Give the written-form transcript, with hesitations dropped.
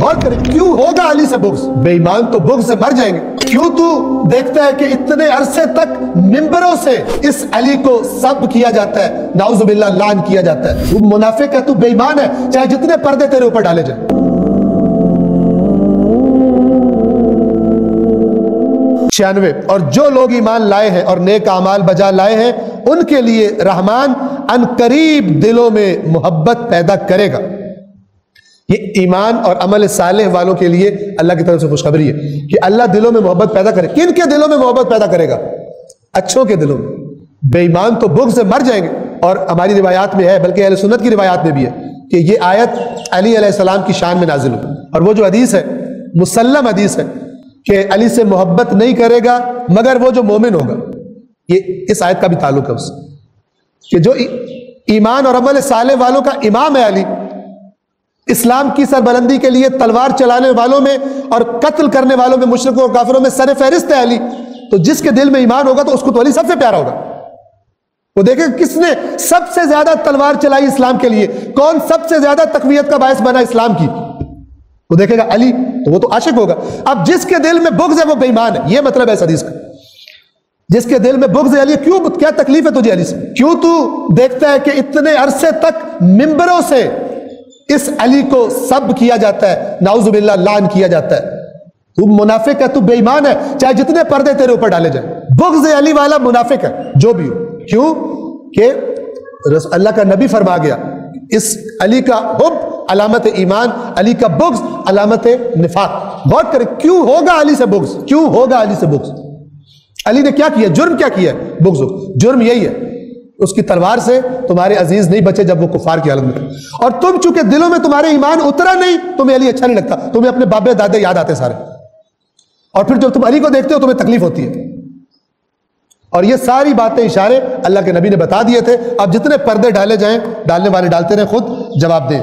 غور کریں، کیوں ہوگا علی سے بغض؟ بے ایمان تو بغض سے مر جائیں گے۔ کیوں تو دیکھتا ہے کہ اتنے عرصے تک ممبروں سے اس علی کو سب کیا جاتا ہے، نعوذ باللہ لعن کیا جاتا ہے؟ تو منافق ہے، تو بے ایمان ہے، چاہے جتنے پردے تیرے اوپر ڈالے جائیں۔ 96 اور جو لوگ ایمان لائے ہیں اور نیک اعمال بجا لائے ہیں ان کے لیے رحمان ان قریب دلوں میں محبت پیدا کرے گا۔ یہ ایمان اور عمل صالح والوں کے لیے اللہ کی طرف سے خوشخبری ہے کہ اللہ دلوں میں محبت پیدا کرے۔ کن کے دلوں میں محبت پیدا کرے گا؟ اچھوں کے دلوں میں۔ بے ایمان تو بغض سے مر جائیں گے۔ اور ہماری روایات میں ہے، بلکہ اہل سنت کی روایات میں بھی ہے کہ یہ آیت علی علیہ السلام کی شان میں نازل ہوئی، اور وہ جو حدیث ہے مسلم حدیث ہے کہ علی سے محبت نہیں کرے گا مگر وہ جو مومن ہوگا۔ یہ اس آیت کا بھی تعلق ہے اس سے کہ جو ایمان اور عمل صالح والوں کا امام ہے علی، اسلام کی سربلندی کے لیے تلوار چلانے والوں میں اور قتل کرنے والوں میں، مشرکوں اور کافروں میں سر فہرست ہے علی۔ تو جس کے دل میں ایمان ہوگا تو اس کو تو علی سب سے پیارا ہوگا۔ وہ دیکھیں کس نے سب سے زیادہ تلوار چلائی اسلام کے لیے، کون سب سے زیادہ تقویت کا باعث بنا اسلام کی، وہ دیکھے گا علی، تو وہ تو عاشق ہوگا۔ اب جس کے دل میں بغض ہے وہ بے ایمان ہے، یہ مطلب ہے اس حدیث کا۔ جس کے دل میں بغض ہے علی، کیوں، کیا تکلیف ہے تجھے علی سے؟ کیوں تو دیکھتا ہے کہ اتنے عرصے تک ممبروں سے اس علی کو سب کیا جاتا ہے، نعوذ باللہ لعن کیا جاتا ہے؟ تو منافق ہے، تو بے ایمان ہے، چاہے جتنے پردے تیرے اوپر ڈالے جائیں۔ بغض علی والا منافق ہے جو بھی ہو۔ کیوں کہ اللہ کا نبی فرما گیا اس علی کا حب علامت ایمان، علی کا بغض علامت نفاق۔ غور کریں، کیوں ہوگا علی سے بغض؟ کیوں ہوگا علی سے بغض؟ علی نے کیا کیا؟ جرم کیا کیا ہے؟ بغض ہو۔ جرم یہی ہے اس کی تلوار سے تمہارے عزیز نہیں بچے جب وہ کفار کی حالت میں تھے، اور تم چونکہ دلوں میں تمہارے ایمان اترا نہیں، تمہیں علی اچھا نہیں لگتا، تمہیں اپنے بابے دادے یاد آتے سارے، اور پھر جب تم علی کو دیکھتے ہو تمہیں تکلیف ہوتی ہے۔ اور یہ ساری باتیں اشارے اللہ کے نبی نے بتا دیے تھے۔ اب جتنے پردے ڈالے جائیں، ڈالنے والے ڈالتے رہیں، خود جواب دیں۔